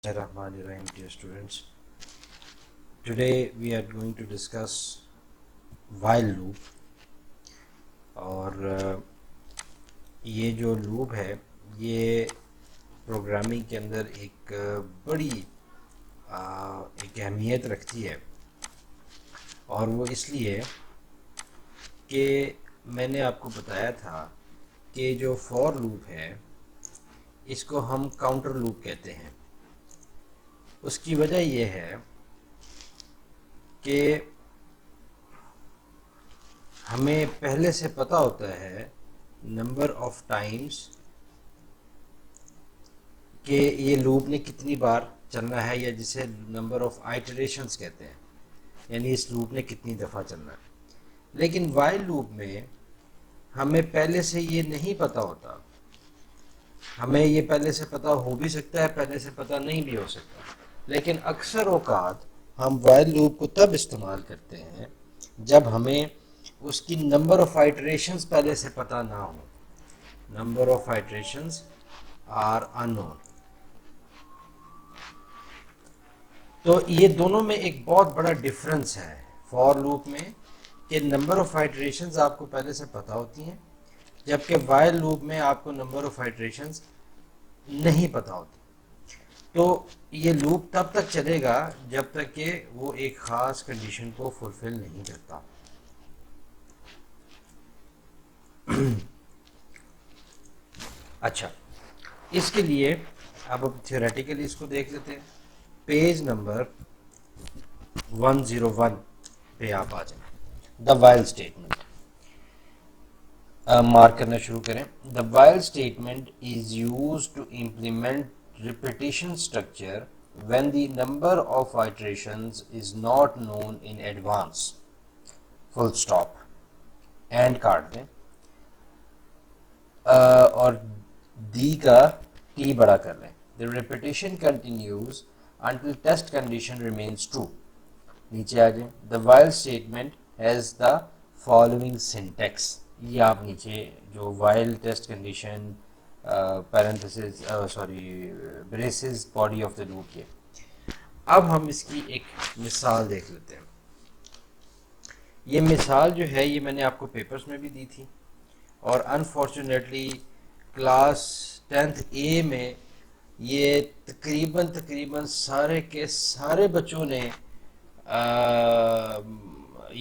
Bismillahirrahmanirrahim, dear students. Today we are going to discuss while loop. और ये जो loop है ये प्रोग्रामिंग के अंदर एक बड़ी एक अहमियत रखती है, और वो इसलिए कि मैंने आपको बताया था कि जो फॉर लूप है इसको हम काउंटर लूप कहते हैं। उसकी वजह ये है कि हमें पहले से पता होता है नंबर ऑफ टाइम्स कि ये लूप ने कितनी बार चलना है, या जिसे नंबर ऑफ आइटरेशंस कहते हैं, यानी इस लूप ने कितनी दफ़ा चलना है। लेकिन वाइल लूप में हमें पहले से ये नहीं पता होता। हमें ये पहले से पता हो भी सकता है, पहले से पता नहीं भी हो सकता, लेकिन अक्सर औकात हम वाइल लूप को तब इस्तेमाल करते हैं जब हमें उसकी नंबर ऑफ आइटरेशंस पहले से पता ना हो। Number of iterations are unknown. तो ये दोनों में एक बहुत बड़ा डिफरेंस है फॉर लूप में, कि नंबर ऑफ आइटरेशंस आपको पहले से पता होती हैं, जबकि वाइल लूप में आपको नंबर ऑफ आइटरेशंस नहीं पता होती। तो ये लूप तब तक चलेगा जब तक कि वो एक ख़ास कंडीशन को फुलफिल नहीं करता। अच्छा, इसके लिए अब थियोरेटिकली इसको देख लेते हैं। पेज नंबर 101 पे आप आ जाएं। द वाइल स्टेटमेंट मार्क करना शुरू करें। The while statement is use to implement repetition structure when the number of iterations is not known in advance, full stop, and काट दें और दी का टी बड़ा कर लें। The repetition continues until test condition remains true। नीचे आ जाए। The while statement has the following syntax. ये आप नीचे जो while test condition parenthesis braces body of the loop के। अब हम इसकी एक मिसाल देख लेते हैं। ये मिसाल जो है ये मैंने आपको पेपर्स में भी दी थी, और अनफॉर्चुनेटली क्लास 10th ए में ये तकरीबन सारे के सारे बच्चों ने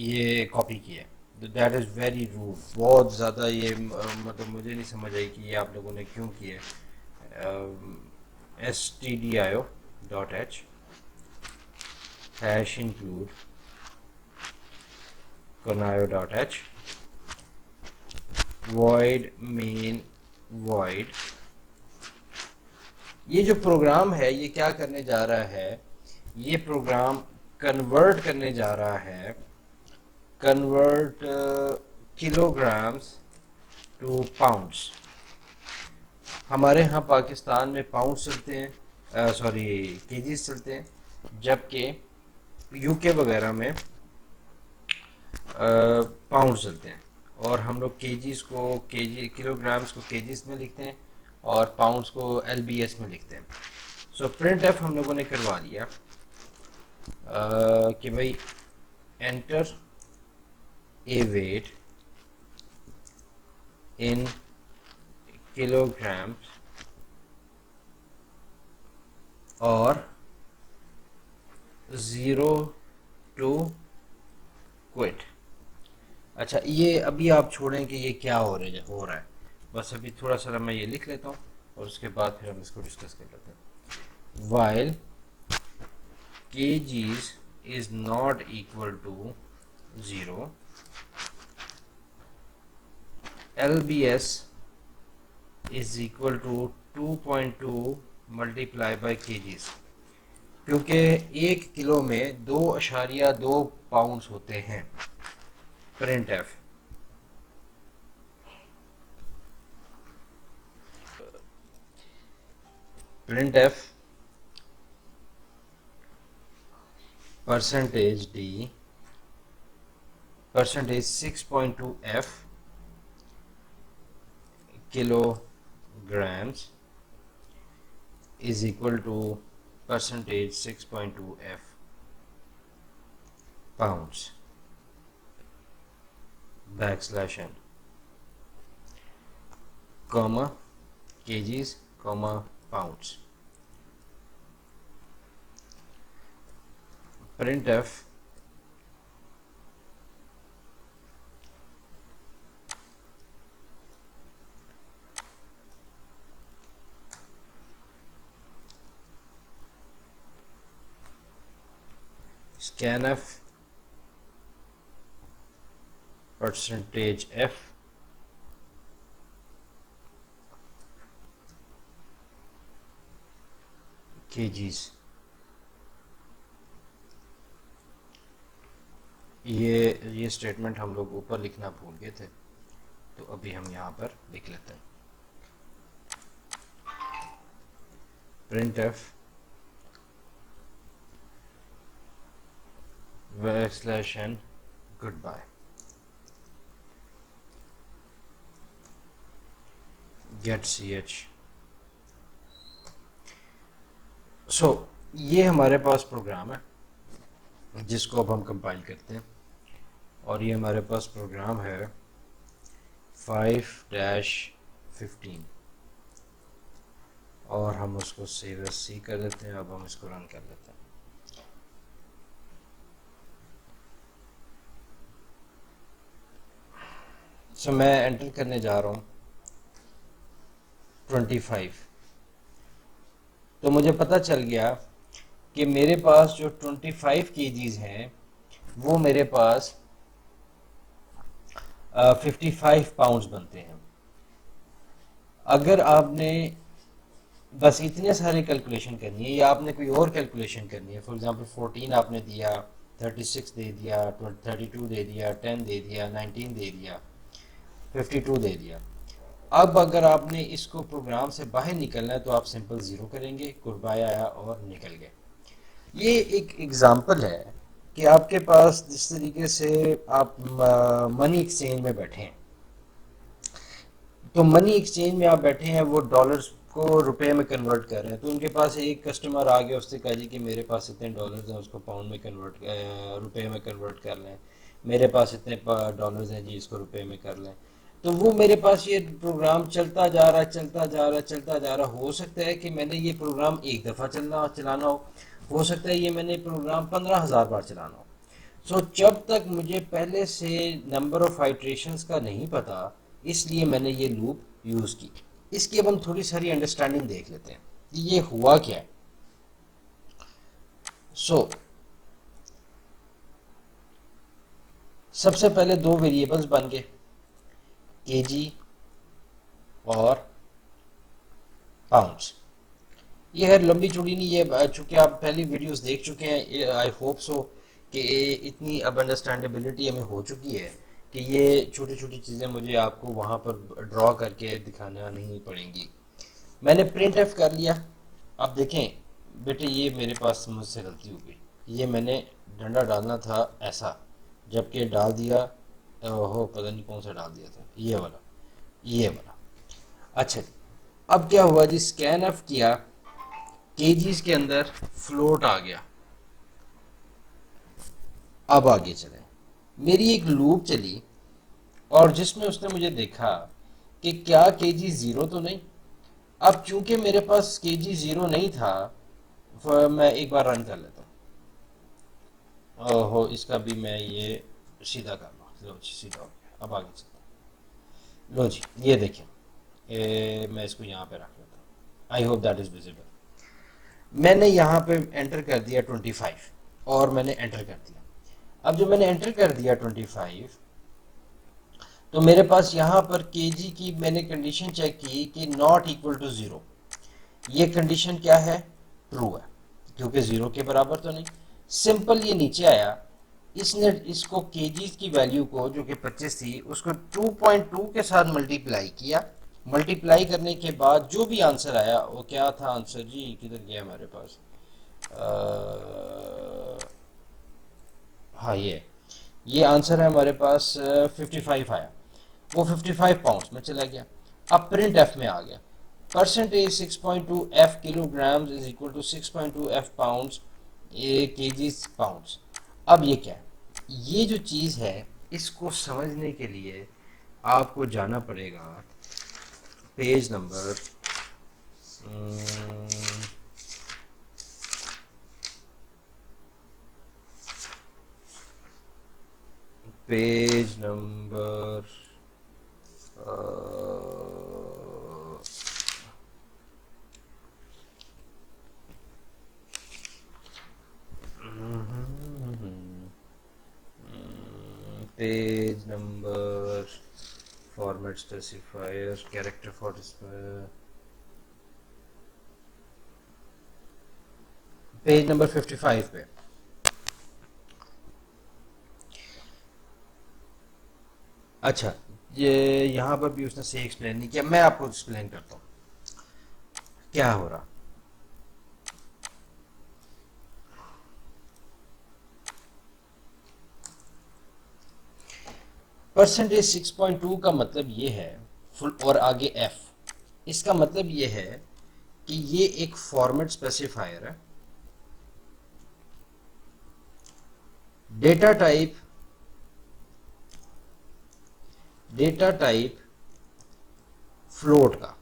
ये कॉपी किया। That is very rude. बहुत ज़्यादा ये मतलब मुझे नहीं समझ आई कि ये आप लोगों ने क्यों किया। stdio.h hash include cornaio.h void main void। ये जो प्रोग्राम है ये क्या करने जा रहा है, ये प्रोग्राम कन्वर्ट करने जा रहा है, कन्वर्ट किलोग्राम्स टू पाउंड्स। हमारे यहाँ पाकिस्तान में पाउंड्स चलते हैं, केजीज चलते हैं, जबकि यूके वगैरह में पाउंड चलते हैं। और हम लोग केजीज को किलोग्राम्स को केजीज में लिखते हैं और पाउंड्स को एलबीएस में लिखते हैं। सो प्रिंट एफ हम लोगों ने करवा लिया कि भाई enter a wait in kilograms और 0 to क्विट। अच्छा, ये अभी आप छोड़ें कि ये क्या हो रहा है, बस अभी थोड़ा सा मैं ये लिख लेता हूँ और उसके बाद फिर हम इसको डिस्कस कर लेते हैं। While kgs is not equal to 0, lbs is equal to 2.2 multiply by kgs, क्योंकि 1 किलो में 2.2 पाउंड्स होते हैं। Printf percentage d percentage 6.2 f kilograms is equal to percentage 6.2 F pounds \n comma kgs comma pounds printf scanf percentage f kgs। ये statement हम लोग ऊपर लिखना भूल गए थे, तो अभी हम यहाँ पर लिख लेते हैं। printf \n goodbye get ch। ये हमारे पास प्रोग्राम है जिसको अब हम कंपाइल करते हैं, और ये हमारे पास प्रोग्राम है 5-15 और हम उसको सेव एज सी कर देते हैं। अब हम इसको रन कर लेते हैं। मैं एंटर करने जा रहा हूँ 25, तो मुझे पता चल गया कि मेरे पास जो 25 kgs हैं वो मेरे पास 55 पाउंड्स बनते हैं। अगर आपने बस इतने सारे कैलकुलेशन करनी है या आपने कोई और कैलकुलेशन करनी है, फॉर एग्जांपल 14 आपने दिया, 36 दे दिया, 32 दे दिया, 10 दे दिया, 19 दे दिया, 52 दे दिया। अब अगर आपने इसको प्रोग्राम से बाहर निकलना है तो आप सिंपल ज़ीरो करेंगे, गुड बाय आया और निकल गए। ये एक एग्जांपल है कि आपके पास जिस तरीके से आप मनी एक्सचेंज में बैठे हैं, तो मनी एक्सचेंज में आप बैठे हैं, वो डॉलर्स को रुपए में कन्वर्ट कर रहे हैं, तो उनके पास एक कस्टमर आ गया, उससे कहा जी कि मेरे पास इतने डॉलर्स हैं, उसको पाउंड में कन्वर्ट रुपए में कन्वर्ट कर लें, मेरे पास इतने डॉलर्स हैं जी, इसको रुपए में कर लें। तो वो मेरे पास ये प्रोग्राम चलता जा रहा है, चलता जा रहा है, चलता जा रहा। हो सकता है कि मैंने ये प्रोग्राम एक दफ़ा चलाना हो सकता है ये मैंने प्रोग्राम 15,000 बार चलाना हो। जब तक मुझे पहले से नंबर ऑफ आइट्रेशंस का नहीं पता, इसलिए मैंने ये लूप यूज़ की। इसकी अब हम थोड़ी सारी अंडरस्टैंडिंग देख लेते हैं कि ये हुआ क्या है। सबसे पहले दो वेरिएबल्स बन गए, केजी और पाउंड्स। ये है लंबी चौड़ी नहीं, ये चूंकि आप पहली वीडियोस देख चुके हैं, आई होप सो कि इतनी अब अंडरस्टैंडेबिलिटी हमें हो चुकी है कि ये छोटी छोटी चीज़ें मुझे आपको वहाँ पर ड्रॉ करके दिखाना नहीं पड़ेंगी। मैंने प्रिंट एफ कर लिया। अब देखें बेटे, ये मेरे पास मुझसे गलती हो गई, ये मैंने डंडा डालना था ऐसा, जबकि डाल दिया, हो पता नहीं कौन सा डाल दिया था, ये वाला। अच्छा, अब क्या हुआ जी, स्कैन एफ किया, केजीज के अंदर फ्लोट आ गया। अब आगे चले, मेरी एक लूप चली और जिसमें उसने मुझे देखा कि क्या केजी ज़ीरो तो नहीं। अब चूंकि मेरे पास केजी ज़ीरो नहीं था, मैं एक बार रन कर लेता हूँ। ओहो, इसका भी मैं ये सीधा कर लूँ। लो जी, सीधा हो गया। अब आगे चलता, लो जी, ये देखें, मैं इसको यहाँ पे रख लेता हूँ। I hope that is visible. मैंने यहाँ पे एंटर कर दिया 25 और मैंने एंटर कर दिया। अब जो मैंने एंटर कर दिया 25, तो मेरे पास यहाँ पर केजी की मैंने कंडीशन चेक की कि नॉट इक्वल टू ज़ीरो। ये कंडीशन क्या है? ट्रू है, क्योंकि ज़ीरो के बराबर तो नहीं। सिंपल ये नीचे आया, इसने इसको केजीज की वैल्यू को जो कि 25 थी उसको 2.2 के साथ मल्टीप्लाई किया। मल्टीप्लाई करने के बाद जो भी आंसर आया, वो क्या था आंसर जी, किधर गया हमारे पास, हाँ ये आंसर है हमारे पास 55 आया। वो 55 पाउंड्स में चला गया। अब प्रिंट एफ में आ गया। Percentage 6.2 f kilograms is equal to 6.2 f pounds a kgs pounds. अब ये क्या है? ये जो चीज़ है इसको समझने के लिए आपको जाना पड़ेगा page number page number page number format specifier character for page number 55 पे। अच्छा, ये यहाँ पर भी उसने सही एक्सप्लेन नहीं किया, मैं आपको एक्सप्लेन करता हूँ क्या हो रहा। परसेंटेज 6.2 का मतलब ये है फुल और आगे एफ, इसका मतलब ये है कि ये एक फॉर्मेट स्पेसिफायर है। डेटा टाइप फ्लोट का,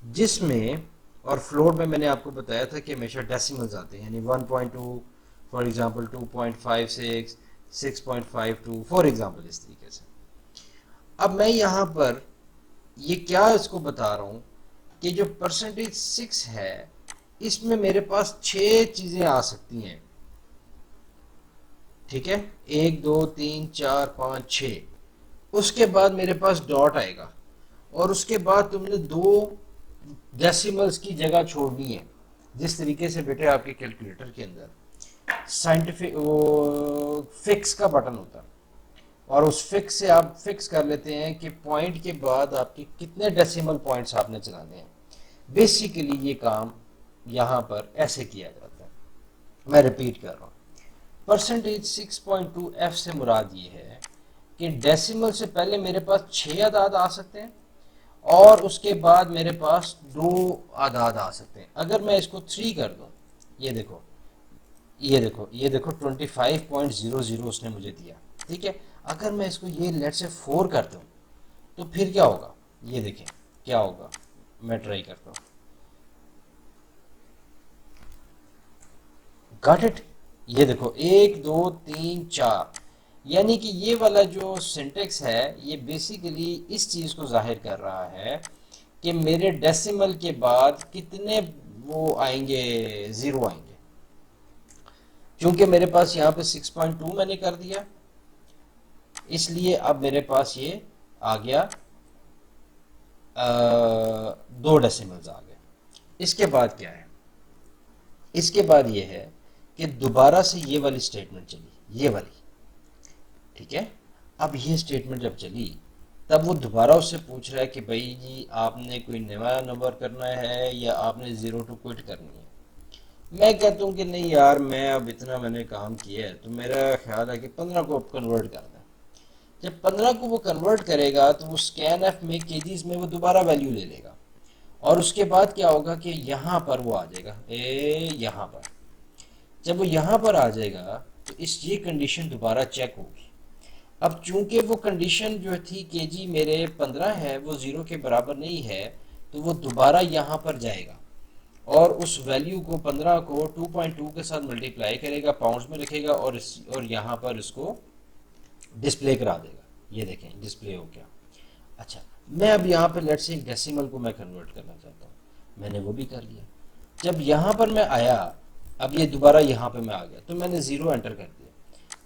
जिसमें और फ्लोट में मैंने आपको बताया था कि हमेशा डेसिमल्स आते हैं, यानी 1.2 फॉर एग्जांपल 2.56 6.52 फॉर एग्जांपल, इस तरीके से। अब मैं यहाँ पर ये क्या इसको बता रहा हूँ कि जो परसेंटेज 6 है इसमें मेरे पास 6 चीजें आ सकती हैं, ठीक है, 1 2 3 4 5 6। उसके बाद मेरे पास डॉट आएगा और उसके बाद तुमने 2 डेसिमल्स की जगह छोड़नी है। जिस तरीके से बेटे आपके कैलकुलेटर के अंदर साइंटिफिक वो फिक्स का बटन होता है और उस फिक्स से आप फिक्स कर लेते हैं कि पॉइंट के बाद आपके कितने डेसिमल पॉइंट्स आपने चलाने हैं। बेसिकली ये काम यहाँ पर ऐसे किया जाता है। मैं रिपीट कर रहा हूँ, परसेंटेज 6.2 एफ से मुराद ये है कि डेसिमल से पहले मेरे पास 6 आदाद आ सकते हैं और उसके बाद मेरे पास 2 आदाद आ सकते हैं। अगर मैं इसको 3 कर दूं, ये देखो 25.00 उसने मुझे दिया, ठीक है। अगर मैं इसको ये लेट से 4 कर दूं तो फिर क्या होगा, ये देखें क्या होगा। मैं ट्राई करता हूँ, गॉट इट। ये देखो 1 2 3 4, यानी कि ये वाला जो सिंटेक्स है ये बेसिकली इस चीज को जाहिर कर रहा है कि मेरे डेसिमल के बाद कितने वो आएंगे, 0 आएंगे। क्योंकि मेरे पास यहाँ पे 6.2 मैंने कर दिया, इसलिए अब मेरे पास ये आ गया 2 डेसिमल्स आ गए। इसके बाद क्या है, इसके बाद ये है कि दोबारा से ये वाली स्टेटमेंट चली, ये वाली, ठीक है। अब ये स्टेटमेंट जब चली तब वो दोबारा उससे पूछ रहा है कि भाई जी आपने कोई नया नंबर करना है या आपने 0 टू क्विट करनी है। मैं कहता हूँ कि नहीं यार, मैं अब इतना मैंने काम किया है तो मेरा ख्याल है कि 15 को कन्वर्ट कर दें। जब 15 को वो कन्वर्ट करेगा तो वो स्कैन एफ में केजीज में वो दोबारा वैल्यू ले लेगा और उसके बाद क्या होगा कि यहाँ पर वो आ जाएगा, यहाँ पर। जब वो यहाँ पर आ जाएगा तो ये कंडीशन दोबारा चेक होगी। अब चूंकि वो कंडीशन जो थी केजी मेरे 15 है वो 0 के बराबर नहीं है, तो वो दोबारा यहाँ पर जाएगा और उस वैल्यू को 15 को 2.2 के साथ मल्टीप्लाई करेगा, पाउंड्स में लिखेगा और यहाँ पर इसको डिस्प्ले करा देगा। ये देखें डिस्प्ले हो गया। अच्छा, मैं अब यहाँ पर लेट से डेसिमल को मैं कन्वर्ट करना चाहता हूँ, मैंने वो भी कर लिया। जब यहाँ पर मैं आया, अब ये दोबारा यहाँ पे मैं आ गया तो मैंने 0 एंटर कर दिया।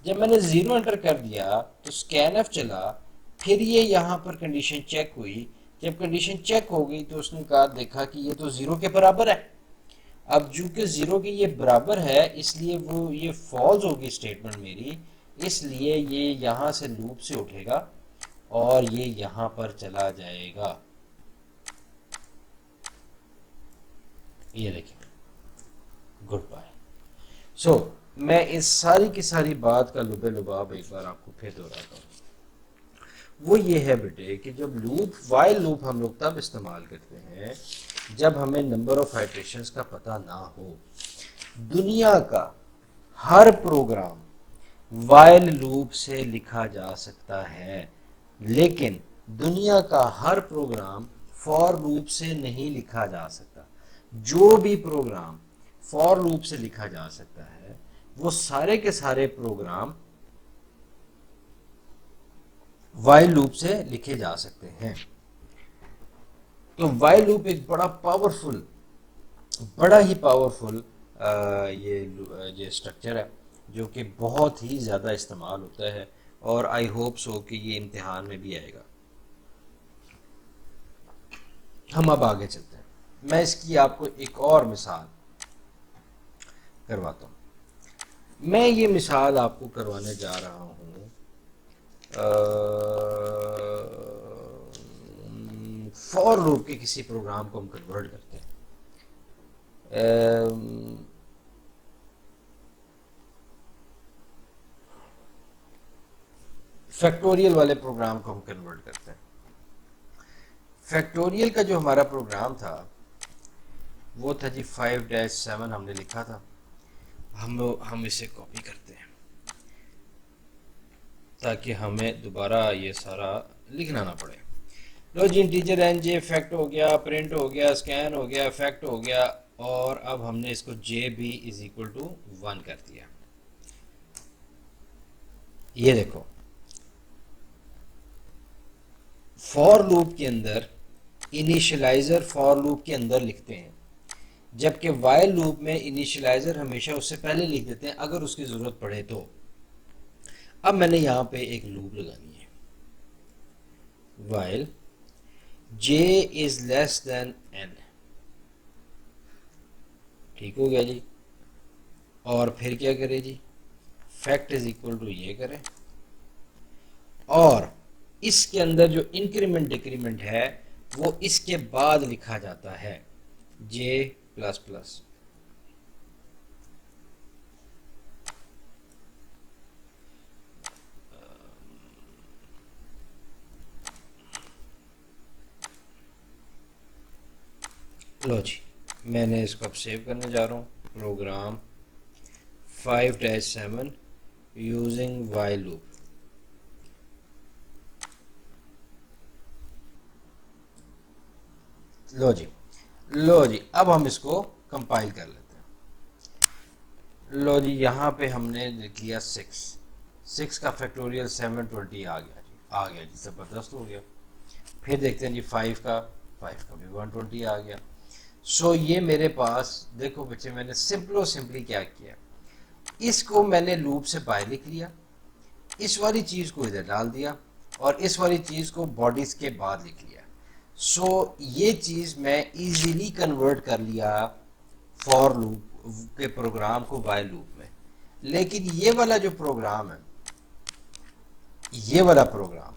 जब मैंने 0 एंटर कर दिया तो स्कैन एफ चला, फिर ये यहाँ पर कंडीशन चेक हुई। जब कंडीशन चेक हो गई तो उसने कहा देखा कि ये तो 0 के बराबर है। अब चूंकि 0 के ये बराबर है इसलिए वो ये फॉल्स होगी स्टेटमेंट मेरी, इसलिए ये यहाँ से लूप से उठेगा और ये यहाँ पर चला जाएगा। ये देखिए, गुड बाय। सो मैं इस सारी की सारी बात का लुबे लुबाब एक बार आपको फिर दोहराता हूँ। वो ये है बेटे कि जब लूप वाइल लूप हम लोग तब इस्तेमाल करते हैं जब हमें नंबर ऑफ आइटरेशंस का पता ना हो। दुनिया का हर प्रोग्राम वाइल लूप से लिखा जा सकता है, लेकिन दुनिया का हर प्रोग्राम फॉर लूप से नहीं लिखा जा सकता। जो भी प्रोग्राम फॉर लूप से लिखा जा सकता है वो सारे के सारे प्रोग्राम वाइल लूप से लिखे जा सकते हैं। तो वाइल लूप एक बड़ा ही पावरफुल ये स्ट्रक्चर है जो कि बहुत ही ज़्यादा इस्तेमाल होता है, और आई होप सो कि ये इम्तिहान में भी आएगा। हम अब आगे चलते हैं। मैं इसकी आपको एक और मिसाल करवाता हूँ। मैं ये मिसाल आपको करवाने जा रहा हूँ फॉर लूप के किसी प्रोग्राम को हम कन्वर्ट करते हैं। फैक्टोरियल वाले प्रोग्राम को हम कन्वर्ट करते हैं। फैक्टोरियल का जो हमारा प्रोग्राम था वो था जी 5-7 हमने लिखा था। हम इसे कॉपी करते हैं ताकि हमें दोबारा ये सारा लिखना ना पड़े। लो जी, इंटीजर एन जे फैक्ट हो गया, प्रिंट हो गया, स्कैन हो गया, फैक्ट हो गया, और अब हमने इसको j b is equal to 1 कर दिया। ये देखो, फॉर लूप के अंदर इनिशियलाइजर फॉर लूप के अंदर लिखते हैं, जबकि वाइल लूप में इनिशियलाइजर हमेशा उससे पहले लिख देते हैं अगर उसकी जरूरत पड़े तो। अब मैंने यहां पे एक लूप लगानी है, while j is less than n। ठीक हो गया जी। और फिर क्या करें जी, फैक्ट इज इक्वल टू ये करें, और इसके अंदर जो इंक्रीमेंट डिक्रीमेंट है वो इसके बाद लिखा जाता है j प्लस प्लस। लो जी, मैंने इसको अब सेव करने जा रहा हूँ, प्रोग्राम 5-7 यूजिंग वाइल लूप। लो जी, अब हम इसको कंपाइल कर लेते हैं। लो जी, यहाँ पे हमने लिख लिया 6 का फैक्टोरियल 720 आ गया जी, ज़बरदस्त हो गया। फिर देखते हैं जी 5 का भी 120 आ गया। सो ये मेरे पास देखो बच्चे, मैंने सिंपली क्या किया, इसको मैंने लूप से बाहर लिख लिया, इस वाली चीज़ को इधर डाल दिया, और इस वाली चीज़ को बॉडीज के बाद लिख लिया। सो ये चीज़ मैं इजीली कन्वर्ट कर लिया फॉर लूप के प्रोग्राम को वाइल लूप में। लेकिन ये वाला जो प्रोग्राम है, ये वाला प्रोग्राम,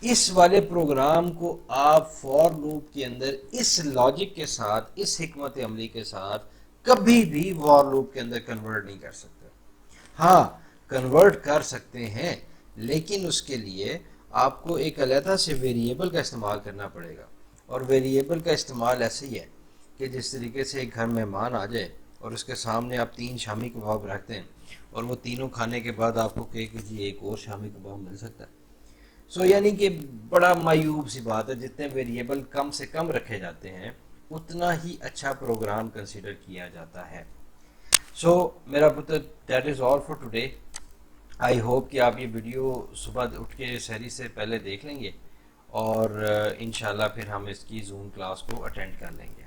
इस वाले प्रोग्राम को आप फॉर लूप के अंदर इस लॉजिक के साथ, इस हिकमत अमली के साथ कभी भी फॉर लूप के अंदर कन्वर्ट नहीं कर सकते। हाँ, कन्वर्ट कर सकते हैं, लेकिन उसके लिए आपको एक अलग से वेरिएबल का इस्तेमाल करना पड़ेगा। और वेरिएबल का इस्तेमाल ऐसे ही है कि जिस तरीके से एक घर मेहमान आ जाए और उसके सामने आप 3 शामी कबाब रखते हैं और वो तीनों खाने के बाद आपको कहे कि जी एक और शामी कबाब मिल सकता है। सो यानी कि बड़ा मायूब सी बात है, जितने वेरिएबल कम से कम रखे जाते हैं उतना ही अच्छा प्रोग्राम कंसीडर किया जाता है। सो मेरा पुत्र, that is all for today. I hope कि आप ये वीडियो सुबह उठ के सहरी से पहले देख लेंगे, और इंशाल्लाह फिर हम इसकी जूम क्लास को अटेंड कर लेंगे।